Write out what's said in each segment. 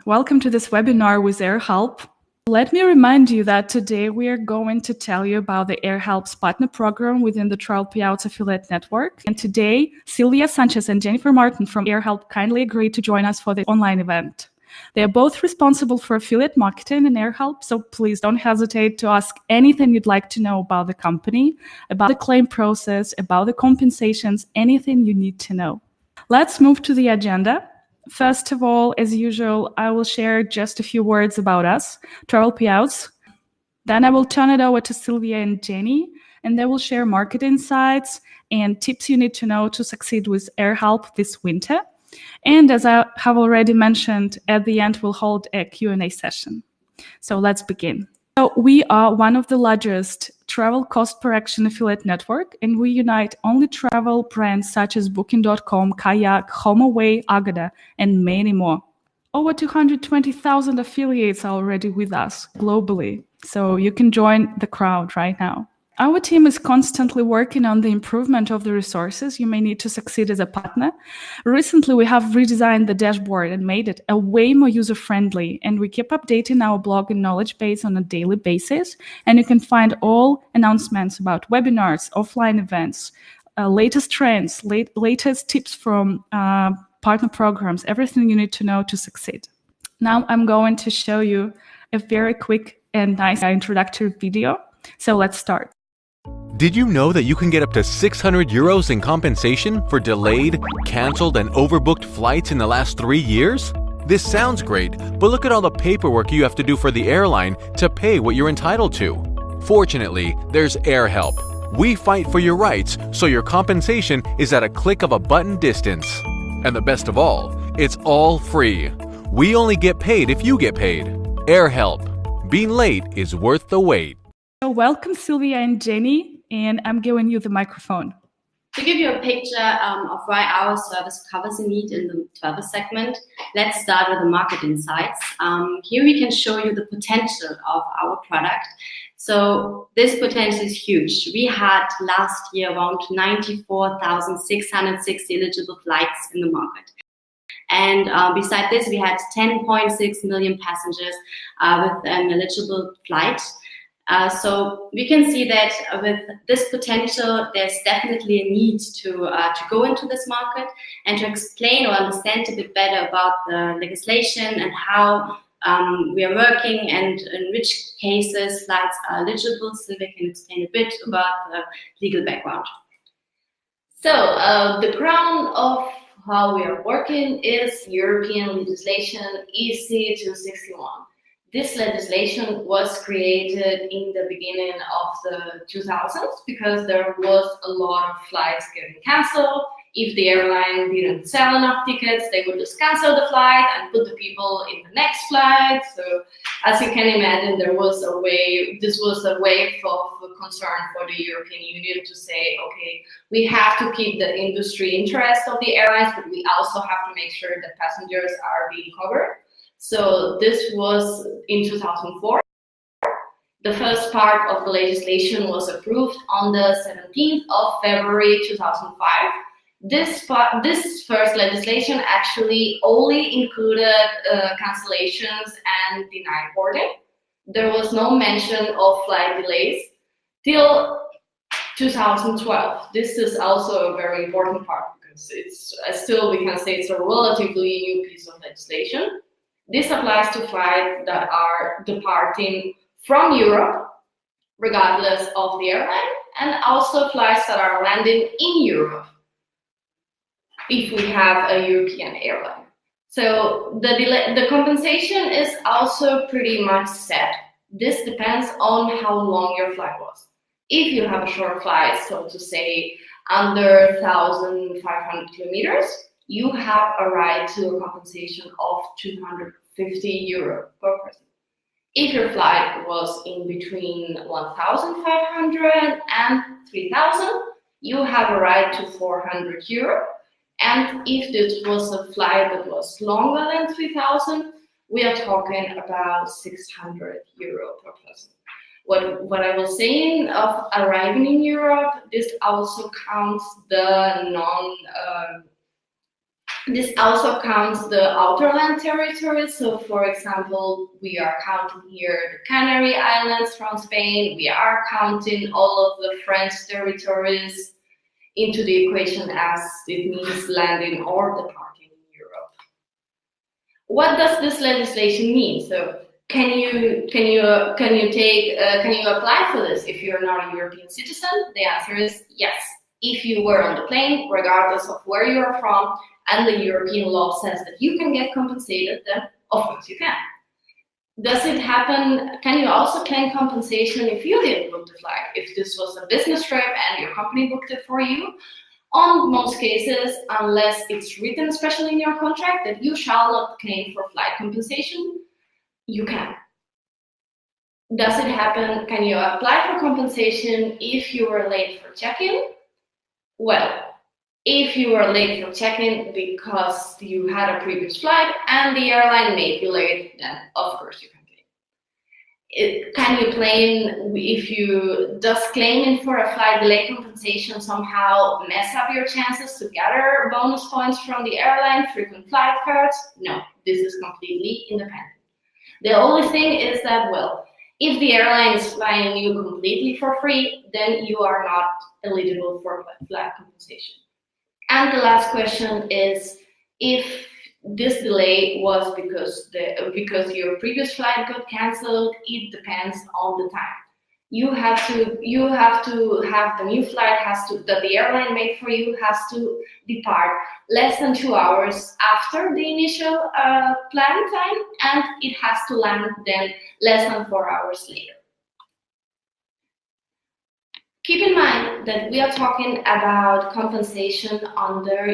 Welcome to this webinar with AirHelp. Let me remind you that today we are going to tell you about the AirHelp's partner program within the Travelpayouts affiliate network. And today, Sylvia Sanchez and Jennifer Martin from AirHelp kindly agreed to join us for the online event. They are both responsible for affiliate marketing in AirHelp, so please don't hesitate to ask anything you'd like to know about the company, about the claim process, about the compensations, anything you need to know. Let's move to the agenda. First of all, as usual, I will share just a few words about us, Travelpayouts. Then I will turn it over to Sylvia and Jenny, and they will share market insights and tips you need to know to succeed with AirHelp this winter. And as I have already mentioned, at the end, we'll hold a Q&A session. So let's begin. So we are one of the largest travel cost per action affiliate network, and we unite only travel brands such as Booking.com, Kayak, Homeaway, Agoda, and many more. Over 220,000 affiliates are already with us globally, so you can join the crowd right now. Our team is constantly working on the improvement of the resources you may need to succeed as a partner. Recently, we have redesigned the dashboard and made it a way more user-friendly, and we keep updating our blog and knowledge base on a daily basis. And you can find all announcements about webinars, offline events, latest trends, latest tips from partner programs, everything you need to know to succeed. Now I'm going to show you a very quick and nice introductory video. So let's start. Did you know that you can get up to 600 euros in compensation for delayed, canceled, and overbooked flights in the last 3 years? This sounds great, but look at all the paperwork you have to do for the airline to pay what you're entitled to. Fortunately, there's AirHelp. We fight for your rights, so your compensation is at a click of a button distance. And the best of all, it's all free. We only get paid if you get paid. AirHelp. Being late is worth the wait. So welcome, Sylvia and Jenny. And I'm giving you the microphone. To give you a picture of why our service covers a need in the travel segment, let's start with the market insights. Here we can show you the potential of our product. So this potential is huge. We had last year around 94,660 eligible flights in the market. And beside this, we had 10.6 million passengers with an eligible flight. So we can see that with this potential, there's definitely a need to go into this market and to explain or understand a bit better about the legislation and how we are working and in which cases flights are eligible. Sylvia can explain a bit about the legal background. So the ground of how we are working is European legislation EC 261. This legislation was created in the beginning of the 2000s because there was a lot of flights getting canceled. If the airline didn't sell enough tickets, they would just cancel the flight and put the people in the next flight. So as you can imagine, this was a wave of concern for the European Union to say, okay, we have to keep the industry interest of the airlines, but we also have to make sure that passengers are being covered. So this was in 2004. The first part of the legislation was approved on the 17th of February 2005. This first legislation actually only included cancellations and denied boarding. There was no mention of flight delays till 2012. This is also a very important part because it's still, we can say it's a relatively new piece of legislation. This applies to flights that are departing from Europe, regardless of the airline, and also flights that are landing in Europe, if we have a European airline. So the compensation is also pretty much set. This depends on how long your flight was. If you have a short flight, so to say under 1,500 kilometers, you have a right to a compensation of 250 euro per person. If your flight was in between 1,500 and 3,000, you have a right to 400 euro. And if this was a flight that was longer than 3,000, we are talking about 600 euro per person. What I was saying of arriving in Europe, this also counts the This also counts the outerland territories. So for example, we are counting here the Canary Islands from Spain. We are counting all of the French territories into the equation, as it means landing or departing in Europe. What does this legislation mean? So can you apply for this if you're not a European citizen? The answer is yes. If you were on the plane, regardless of where you are from, and the European law says that you can get compensated, then of course you can. Does it happen? Can you also claim compensation if you didn't book the flight? If this was a business trip and your company booked it for you? On most cases, unless it's written especially in your contract that you shall not claim for flight compensation, you can. Does it happen? Can you apply for compensation if you were late for check-in? Well, if you were late for check-in because you had a previous flight and the airline made you late, then of course you can claim. Can you claim if you does claiming for a flight delay compensation somehow mess up your chances to gather bonus points from the airline, frequent flight cards? No, this is completely independent. The only thing is that, well, if the airline is flying you completely for free, then you are not eligible for flight compensation. And the last question is, if this delay was because your previous flight got cancelled, it depends on the time. You have to have the new flight that the airline made for you has to depart less than 2 hours after the initial planned time, and it has to land then less than 4 hours later. Keep in mind that we are talking about compensation under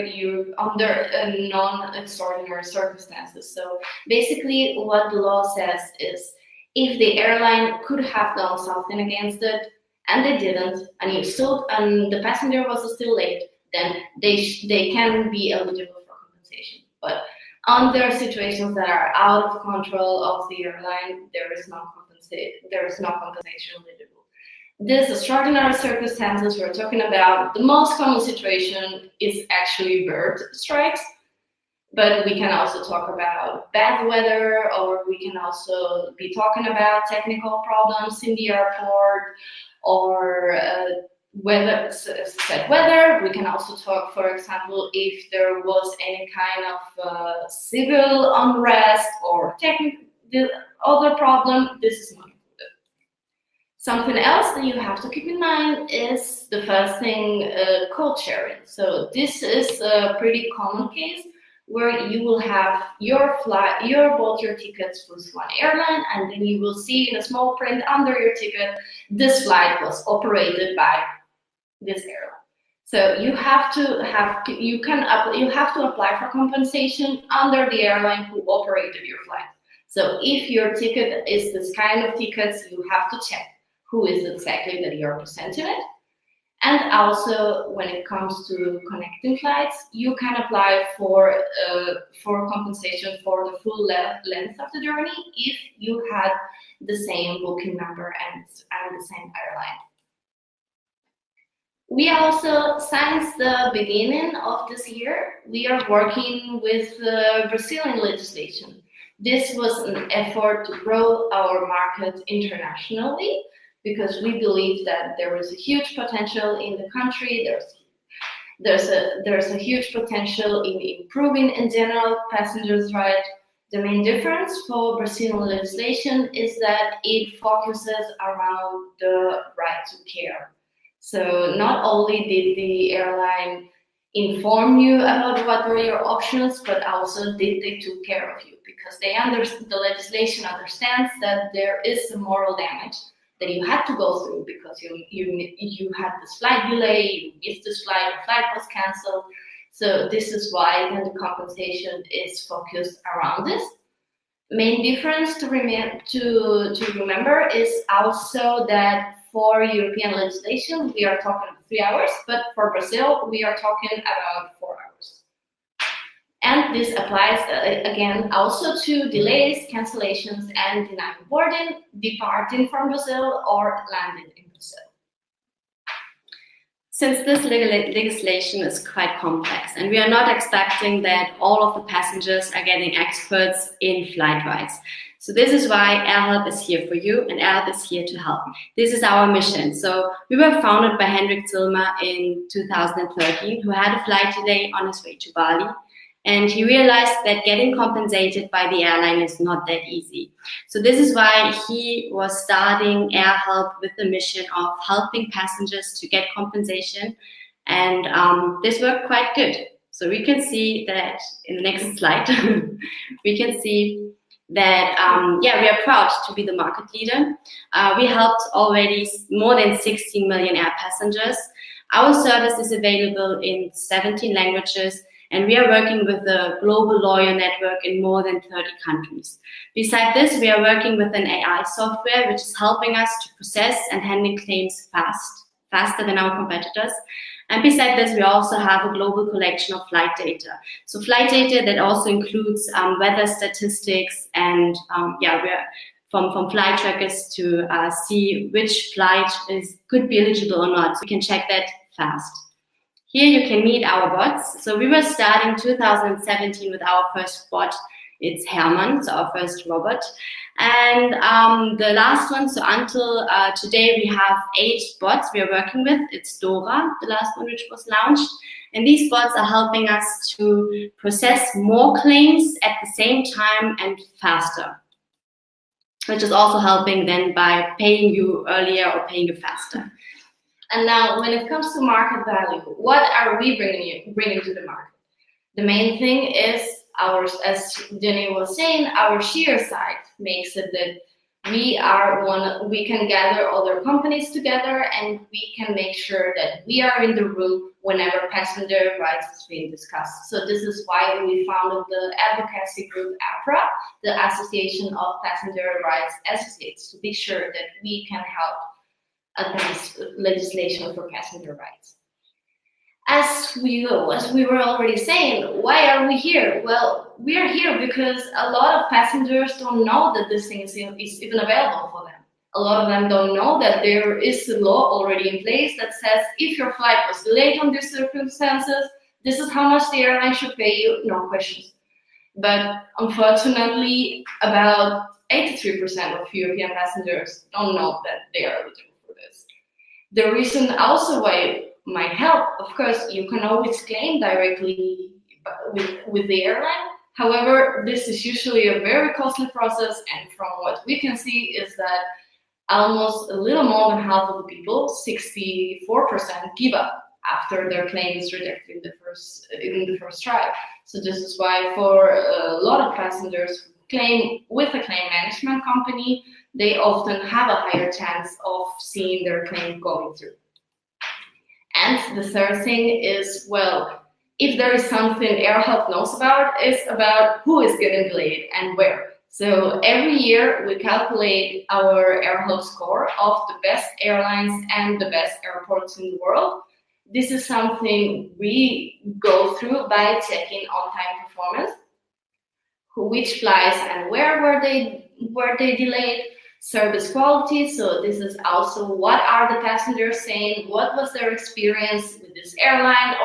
non-extraordinary circumstances. So basically what the law says is, if the airline could have done something against it and they didn't, and the passenger was still late, then they can be eligible for compensation. But under situations that are out of control of the airline, there is no compensation eligible. These extraordinary circumstances we're talking about, the most common situation is actually bird strikes, but we can also talk about bad weather, or we can also be talking about technical problems in the airport, or weather. We can also talk, for example, if there was any kind of civil unrest or the other problem. This is not included. Something else that you have to keep in mind is the first thing, code sharing. So this is a pretty common case where you will have your bought your tickets with one airline, and then you will see in a small print under your ticket, this flight was operated by this airline. So you have to apply for compensation under the airline who operated your flight. So if your ticket is this kind of tickets, you have to check who is exactly that you're presenting it. And also, when it comes to connecting flights, you can apply for compensation for the full length of the journey if you had the same booking number and the same airline. We also, since the beginning of this year, we are working with Brazilian legislation. This was an effort to grow our market internationally, because we believe that there is a huge potential in the country. There's a huge potential in improving in general passengers' rights. The main difference for Brazilian legislation is that it focuses around the right to care. So not only did the airline inform you about what were your options, but also they took care of you, because the legislation understands that there is some moral damage that you had to go through because you had this flight delay, you missed this flight, the flight was canceled. So this is why then the compensation is focused around this. Main difference to remember is also that for European legislation, we are talking 3 hours, but for Brazil, we are talking about 4 hours. And this applies, again, also to delays, cancellations, and denied boarding, departing from Brazil or landing in Brazil. Since this legislation is quite complex, and we are not expecting that all of the passengers are getting experts in flight rights. So this is why AirHelp is here for you, and AirHelp is here to help. This is our mission. So we were founded by Hendrik Zilmer in 2013, who had a flight delay on his way to Bali. And he realized that getting compensated by the airline is not that easy. So this is why he was starting AirHelp with the mission of helping passengers to get compensation. And this worked quite good. So we can see that in the next slide, we can see that, we are proud to be the market leader. We helped already more than 16 million air passengers. Our service is available in 17 languages. And we are working with a global lawyer network in more than 30 countries. Besides this, we are working with an AI software, which is helping us to process and handle claims faster than our competitors. And besides this, we also have a global collection of flight data. So flight data that also includes weather statistics and we're from flight trackers to see which flight could be eligible or not. So we can check that fast. Here you can meet our bots. So we were starting 2017 with our first bot. It's Herman, so our first robot. And the last one, so until today, we have 8 bots we are working with. It's Dora, the last one which was launched. And these bots are helping us to process more claims at the same time and faster, which is also helping then by paying you earlier or paying you faster. And now, when it comes to market value, what are we bringing to the market? The main thing is as Jenny was saying, our sheer site makes it that we can gather other companies together, and we can make sure that we are in the room whenever passenger rights is being discussed. So this is why we founded the advocacy group APRA, the Association of Passenger Rights Associates, to be sure that we can help advance legislation for passenger rights. As we were already saying, why are we here? Well, we are here because a lot of passengers don't know that this thing is even available for them. A lot of them don't know that there is a law already in place that says if your flight was delayed on these circumstances, this is how much the airline should pay you, no questions. But unfortunately, about 83% of European passengers don't know that they are eligible. The reason also why might help, of course, you can always claim directly with the airline. However, this is usually a very costly process, and from what we can see is that almost a little more than half of the people, 64%, give up after their claim is rejected in the first try. So this is why for a lot of passengers who claim with a claim management company, they often have a higher chance of seeing their claim going through. And the third thing is, well, if there is something AirHelp knows about, it's about who is getting delayed and where. So every year we calculate our AirHelp score of the best airlines and the best airports in the world. This is something we go through by checking on-time performance, which flights and where were they delayed, service quality. So this is also what are the passengers saying, what was their experience with this airline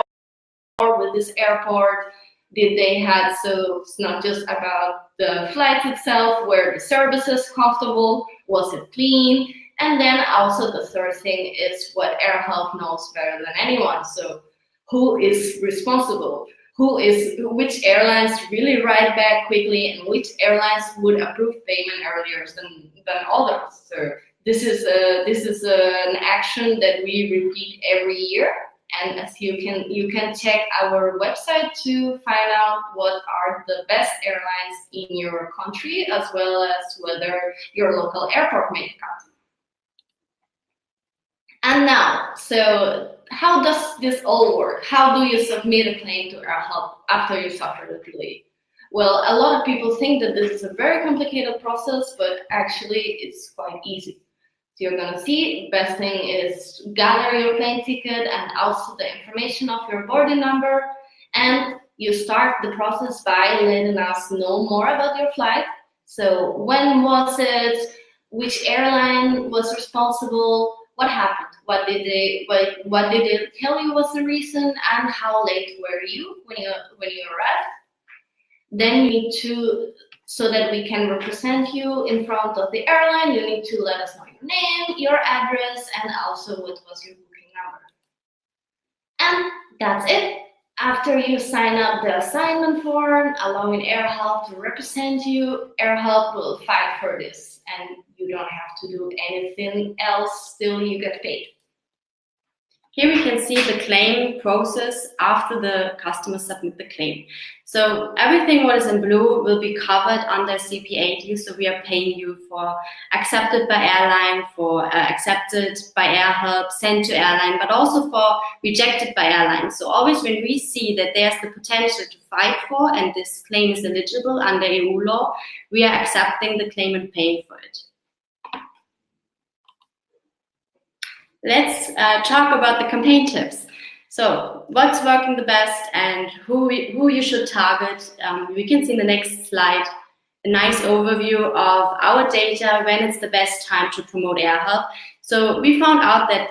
or with this airport, did they have, so it's not just about the flight itself, where the service is comfortable, was it clean, and then also the third thing is what AirHelp knows better than anyone. So who is responsible? Which airlines really write back quickly, and which airlines would approve payment earlier than others. So this is an action that we repeat every year. And as you can check our website to find out what are the best airlines in your country, as well as whether your local airport may count. And now, so how does this all work? How do you submit a claim to AirHelp after you suffer a delay? Well, a lot of people think that this is a very complicated process, but actually it's quite easy. So you're gonna see, the best thing is gather your plane ticket and also the information of your boarding number, and you start the process by letting us know more about your flight. So when was it? Which airline was responsible? what happened? What did they tell you was the reason, and how late were you when you arrived? Then you need to, so that we can represent you in front of the airline, you need to let us know your name, your address, and also what was your booking number. And that's it. After you sign up the assignment form, allowing AirHelp to represent you, AirHelp will fight for this, and you don't have to do anything else till you get paid. Here we can see the claim process after the customer submit the claim. So everything what is in blue will be covered under CP80. So we are paying you for accepted by airline, for accepted by AirHelp, sent to airline, but also for rejected by airline. So always when we see that there's the potential to fight for and this claim is eligible under EU law, we are accepting the claim and paying for it. Let's talk about the campaign tips. So what's working the best and who you should target. We can see in the next slide a nice overview of our data, when it's the best time to promote AirHelp. So we found out that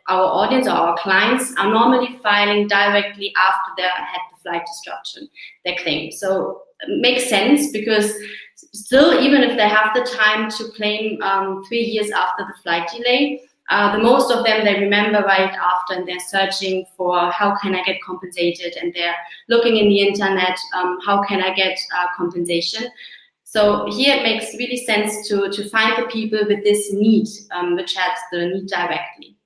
our audience or our clients are normally filing directly after they had the flight disruption, their claim. So it makes sense because still, even if they have the time to claim 3 years after the flight delay, the most of them, they remember right after and they're searching for how can I get compensated, and they're looking in the internet, how can I get compensation. So here it makes really sense to find the people with this need, which has the need directly.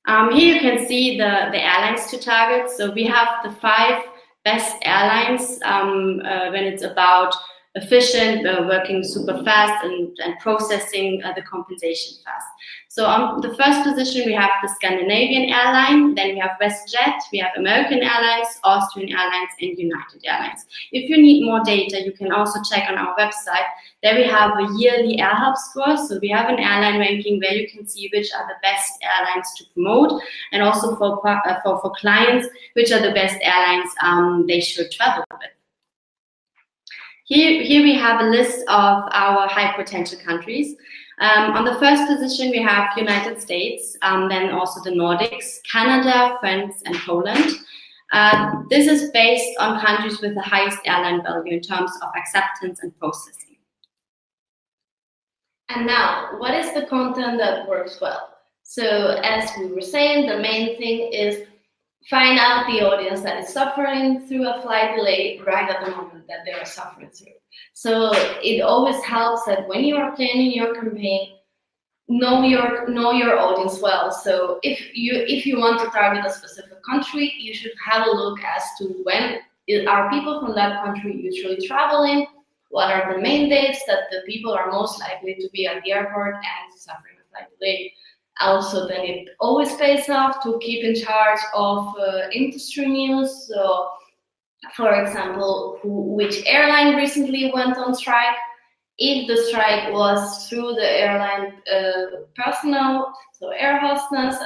Here you can see the airlines to target. So we have the 5 best airlines when it's about efficient, working super fast and processing the compensation fast. So on the first position, we have the Scandinavian airline, then we have WestJet, we have American Airlines, Austrian Airlines, and United Airlines. If you need more data, you can also check on our website. There we have a yearly AirHelp score. So we have an airline ranking where you can see which are the best airlines to promote, and also for clients, which are the best airlines they should travel with. Here we have a list of our high potential countries. On the first position, we have United States, then also the Nordics, Canada, France, and Poland. This is based on countries with the highest airline value in terms of acceptance and processing. And now, what is the content that works well? So as we were saying, the main thing is find out the audience that is suffering through a flight delay right at the moment that they are suffering through. So it always helps that when you are planning your campaign, know your audience well. So if you want to target a specific country, you should have a look as to when are people from that country usually traveling, what are the main dates that the people are most likely to be at the airport and suffering a flight delay. Also, then it always pays off to keep in charge of industry news. So, for example, which airline recently went on strike? If the strike was through the airline personnel, so air hostess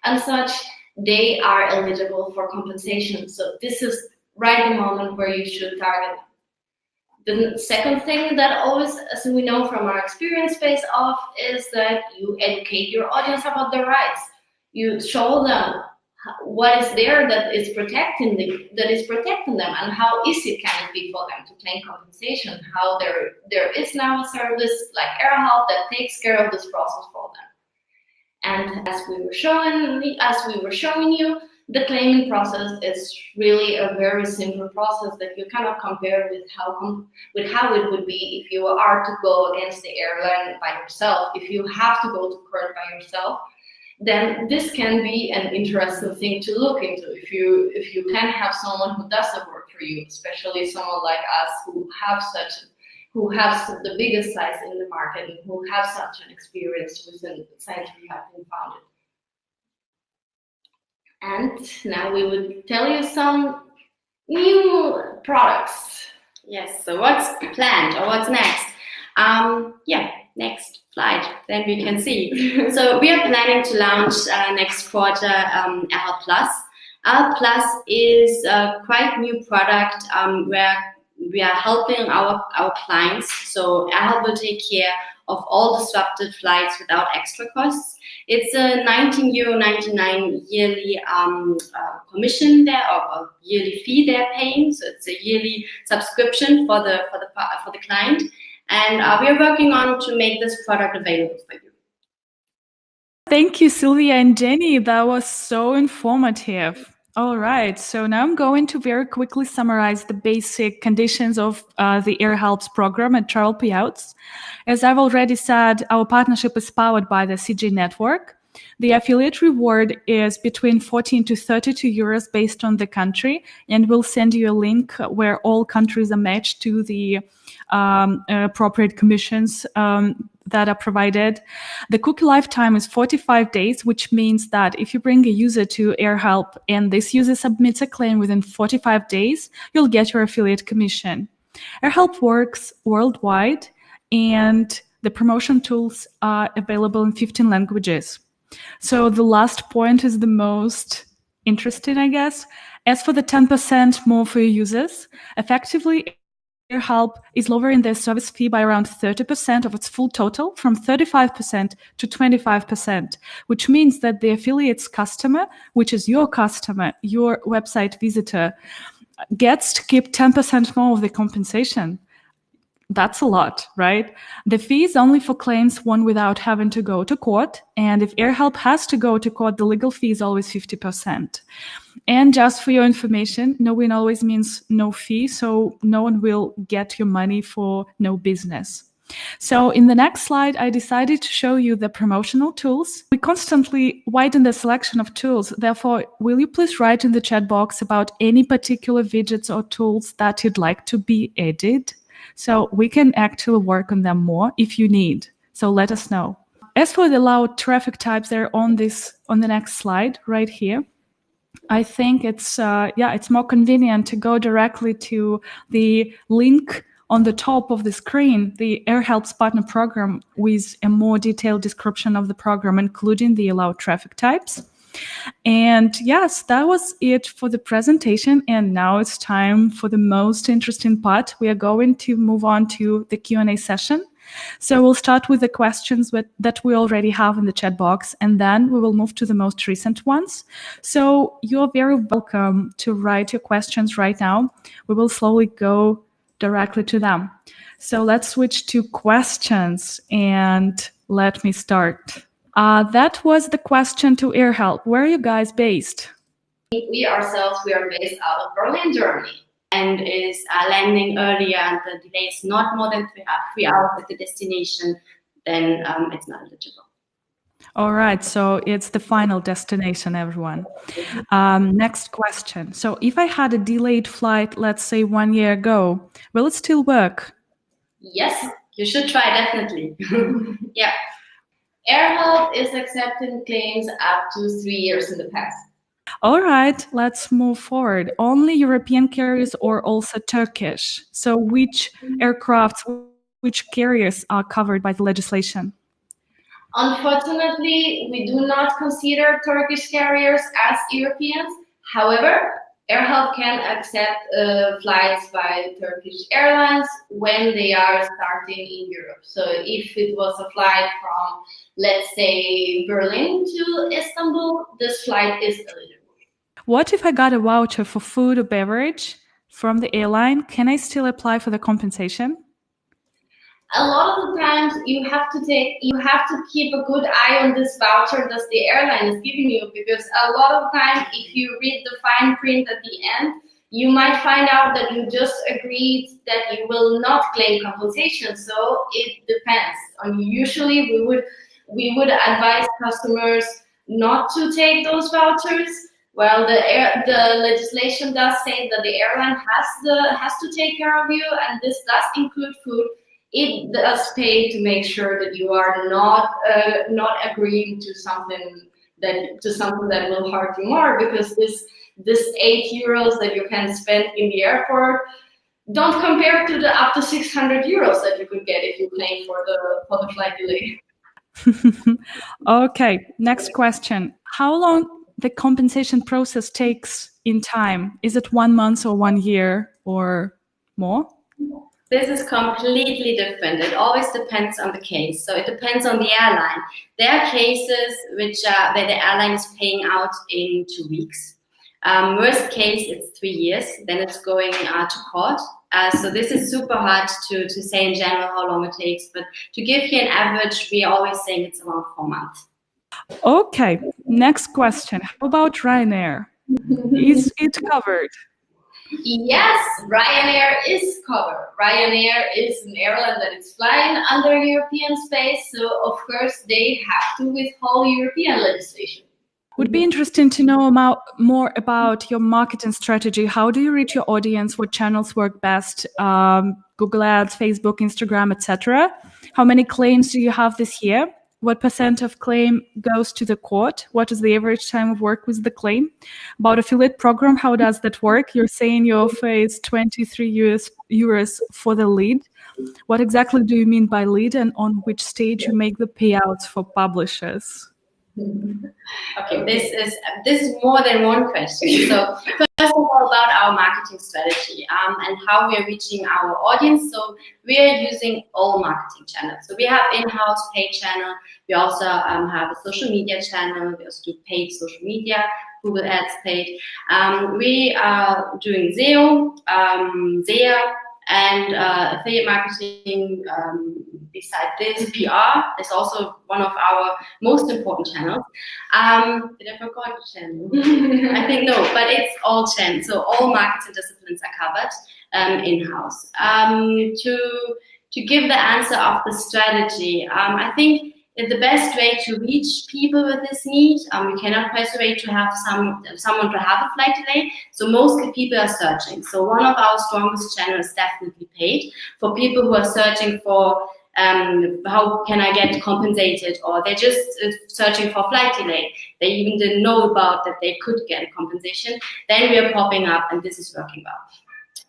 and such, they are eligible for compensation. So this is right the moment where you should target them. The second thing that always, as we know from our experience, pays off is that you educate your audience about their rights. You show them what is there that is protecting them, and how easy can it be for them to claim compensation. How there is now a service like AirHelp that takes care of this process for them. And as we were showing you, the claiming process is really a very simple process that you cannot compare with how it would be if you are to go against the airline by yourself. If you have to go to court by yourself, then this can be an interesting thing to look into. If you can have someone who does the work for you, especially someone like us who have the biggest size in the market and who have such an experience within since we have been founded. And now we would tell you some new products. Yes, so what's planned or what's next? Next slide, then we can see. So we are planning to launch next quarter AirHelp Plus. AirHelp Plus is a quite new product where we are helping our clients. So AirHelp will take care of all disrupted flights without extra costs. It's a €19.99 yearly commission there, or yearly fee they're paying. So it's a yearly subscription for the client, and we are working on to make this product available for you. Thank you, Sylvia and Jenny. That was so informative. All right, so now I'm going to very quickly summarize the basic conditions of the AirHelp's program at Travelpayouts. As I've already said, our partnership is powered by the CG network. The affiliate reward is between 14 to 32 euros based on the country, and we'll send you a link where all countries are matched to the appropriate commissions that are provided. The cookie lifetime is 45 days, which means that if you bring a user to AirHelp and this user submits a claim within 45 days, you'll get your affiliate commission. AirHelp works worldwide, and the promotion tools are available in 15 languages. So the last point is the most interesting, I guess. As for the 10% more for your users, effectively, AirHelp is lowering their service fee by around 30% of its full total, from 35% to 25%, which means that the affiliate's customer, which is your customer, your website visitor, gets to keep 10% more of the compensation. That's a lot, right? The fee is only for claims won without having to go to court. And if AirHelp has to go to court, the legal fee is always 50%. And just for your information, no win always means no fee. So no one will get your money for no business. So in the next slide, I decided to show you the promotional tools. We constantly widen the selection of tools. Therefore, will you please write in the chat box about any particular widgets or tools that you'd like to be added? So we can actually work on them more if you need. So let us know. As for the allowed traffic types, they're on the next slide right here. I think it's more convenient to go directly to the link on the top of the screen, the AirHelp's partner program, with a more detailed description of the program, including the allowed traffic types. And yes, that was it for the presentation. And now it's time for the most interesting part. We are going to move on to the Q&A session. So we'll start with the questions that we already have in the chat box, and then we will move to the most recent ones. So you're very welcome to write your questions right now. We will slowly go directly to them. So let's switch to questions, and let me start. That was the question to AirHelp. Where are you guys based? We are based out of Berlin, Germany. And is landing earlier, and the delay is not more than 3 hours at the destination, then it's not eligible. All right, so it's the final destination, everyone. Next question. So if I had a delayed flight, let's say 1 year ago, will it still work? Yes, you should try, definitely. Yeah. AirHelp is accepting claims up to 3 years in the past. All right, let's move forward. Only European carriers or also Turkish? So which aircrafts, which carriers are covered by the legislation? Unfortunately, we do not consider Turkish carriers as Europeans. However, AirHelp can accept flights by Turkish airlines when they are starting in Europe. So if it was a flight from, let's say, Berlin to Istanbul, this flight is eligible. What if I got a voucher for food or beverage from the airline? Can I still apply for the compensation? A lot of the times you have to keep a good eye on this voucher that the airline is giving you, because a lot of times if you read the fine print at the end, you might find out that you just agreed that you will not claim compensation. So it depends. Usually we would advise customers not to take those vouchers. Well, the legislation does say that the airline has to take care of you, and this does include food. It does pay to make sure that you are not agreeing to something that will hurt you more, because this €8 that you can spend in the airport don't compare to the up to €600 that you could get if you claim for the flight delay. Okay, next question. How long the compensation process takes in time? Is it 1 month or 1 year, or more? This is completely different. It always depends on the case. So it depends on the airline. There are cases where the airline is paying out in 2 weeks. Worst case, it's 3 years. Then it's going to court. So this is super hard to say in general how long it takes. But to give you an average, we are always saying it's around 4 months. Okay, next question. How about Ryanair? Is it covered? Yes, Ryanair is covered. Ryanair is an airline that is flying under European space, so of course they have to withhold European legislation. Would be interesting to know more about your marketing strategy. How do you reach your audience? What channels work best? Google Ads, Facebook, Instagram, etc. How many claims do you have this year? What % of claim goes to the court? What is the average time of work with the claim? About affiliate program, how does that work? You're saying your offer is 23 euros for the lead. What exactly do you mean by lead, and on which stage you make the payouts for publishers? Okay, this is more than one question. So first of all, about our marketing strategy and how we are reaching our audience. So we are using all marketing channels. So we have in-house paid channel. We also have a social media channel. We also do paid social media, Google Ads paid. We are doing SEO, SEA, and affiliate marketing. Beside this, PR is also one of our most important channels. Did I forget the channel? I think no, but it's all channels. So all marketing disciplines are covered in-house. To give the answer of the strategy, I think the best way to reach people with this need, we cannot persuade to have someone to have a flight delay. So mostly people are searching. So one of our strongest channels is definitely paid for people who are searching for how can I get compensated, or they're just searching for flight delay. They even didn't know about that they could get a compensation. Then we are popping up, and this is working well.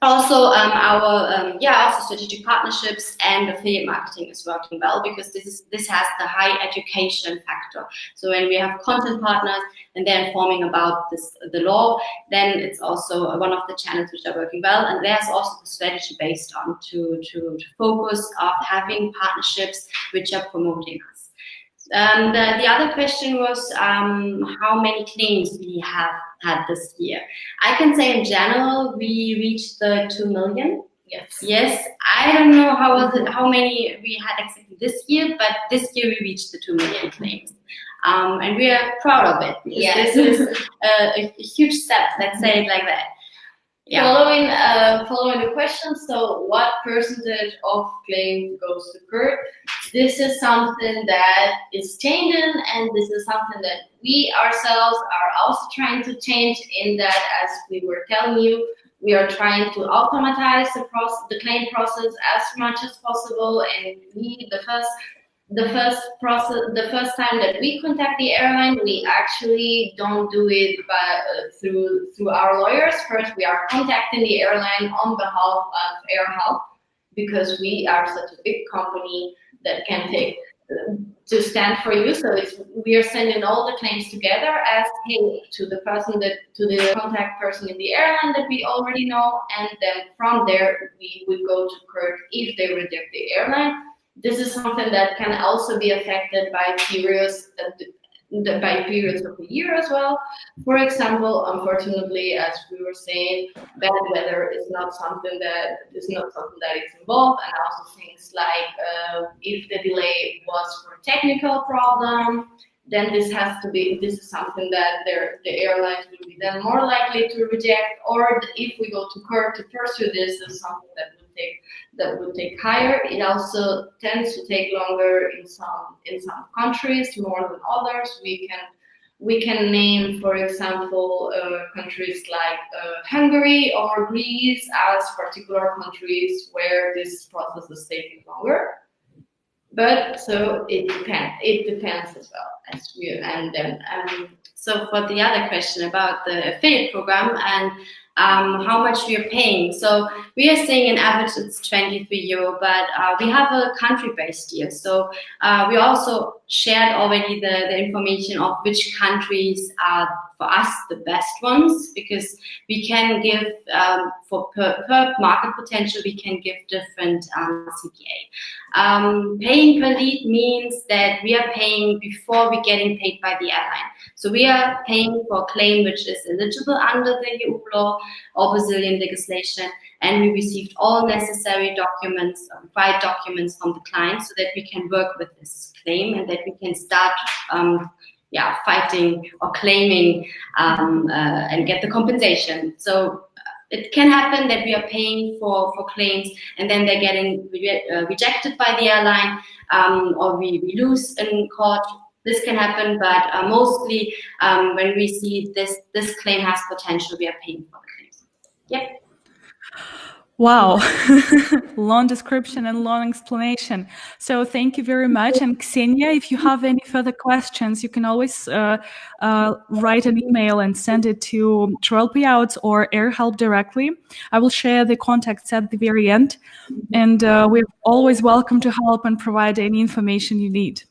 Also, our strategic partnerships and affiliate marketing is working well because this has the high education factor. So when we have content partners and they're informing about the law, then it's also one of the channels which are working well. And there's also the strategy based on to focus on having partnerships which are promoting us. The other question was how many claims we have had this year. I can say in general we reached the 2 million. Yes. I don't know how many we had exactly this year, but this year we reached the 2 million claims. And we are proud of it. Yes. This is a huge step, let's say it like that. Yeah. Following the question, so what percentage of claims goes to court? This is something that is changing, and this is something that we ourselves are also trying to change, in that, as we were telling you, we are trying to automatize the claim process as much as possible. And the first time that we contact the airline, we actually don't do it through our lawyers. First, we are contacting the airline on behalf of AirHelp, because we are such a big company that can take to stand for you. So we are sending all the claims together as to the contact person in the airline that we already know, and then from there we would go to court if they reject the airline. This is something that can also be affected by periods of the year as well. For example, unfortunately, as we were saying, bad weather is not something that is involved, and also things like if the delay was for a technical problem, then this is something that the airlines will be then more likely to reject. Or if we go to court to pursue this is something that would take higher. It also tends to take longer in some countries more than others. We can name, for example, countries like Hungary or Greece as particular countries where this process is taking longer. But so it depends as well. So for the other question about the affiliate program and how much we are paying. So we are saying in average it's 23 euro, but we have a country-based deal. So we also shared already the information of which countries for us the best ones, because we can give for per market potential, we can give different CPA. Paying per lead means that we are paying before we're getting paid by the airline. So we are paying for a claim which is eligible under the EU law or Brazilian legislation, and we received all necessary documents, required documents from the client, so that we can work with this claim and that we can start fighting or claiming and get the compensation. So it can happen that we are paying for claims and then they're getting rejected by the airline, or we lose in court. This can happen, but mostly when we see this claim has potential, we are paying for the claims. Yep. Wow, long description and long explanation. So thank you very much. And Ksenia, if you have any further questions, you can always write an email and send it to Travelpayouts or AirHelp directly. I will share the contacts at the very end. And we're always welcome to help and provide any information you need.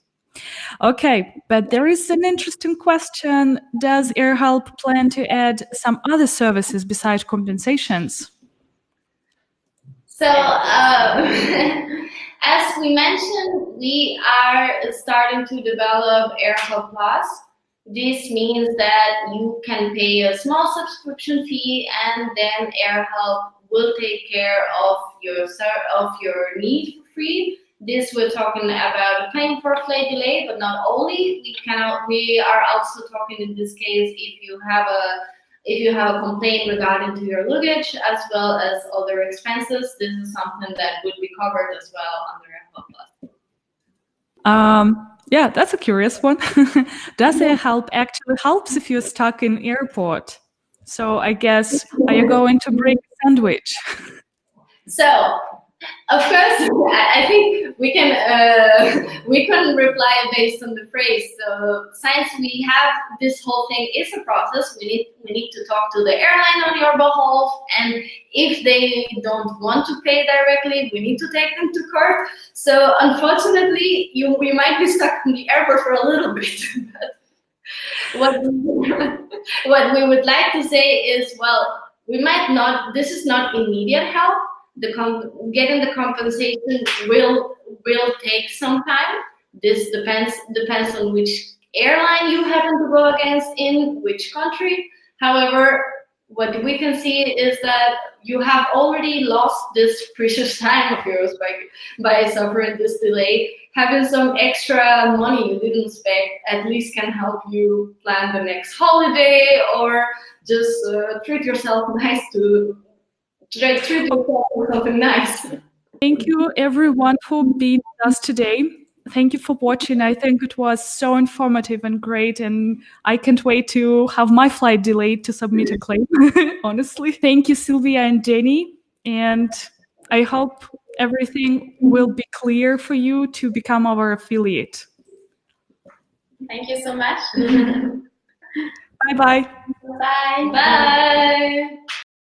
Okay, but there is an interesting question. Does AirHelp plan to add some other services besides compensations? So, as we mentioned, we are starting to develop AirHelp Plus. This means that you can pay a small subscription fee, and then AirHelp will take care of your need for free. This we're talking about a claim for a flight delay, but not only. We are also talking in this case if you have a complaint regarding to your luggage as well as other expenses. This is something that would be covered as well under AirHelp Plus. Yeah, that's a curious one. Does AirHelp actually helps if you're stuck in airport? So I guess, are you going to bring a sandwich? So, of course, I think we can reply based on the phrase. So, since we have this whole thing is a process, we need to talk to the airline on your behalf, and if they don't want to pay directly, we need to take them to court. So, unfortunately, we might be stuck in the airport for a little bit. What we would like to say is, well, we might not. This is not immediate help. Getting the compensation will take some time. This depends on which airline you happen to go against in which country. However, what we can see is that you have already lost this precious time of yours by suffering this delay. Having some extra money you didn't expect at least can help you plan the next holiday, or just treat yourself something nice. Thank you everyone for being with us today. Thank you for watching. I think it was so informative and great, and I can't wait to have my flight delayed to submit a claim, honestly. Thank you, Sylvia and Jenny, and I hope everything will be clear for you to become our affiliate. Thank you so much. Bye-bye. Bye. Bye.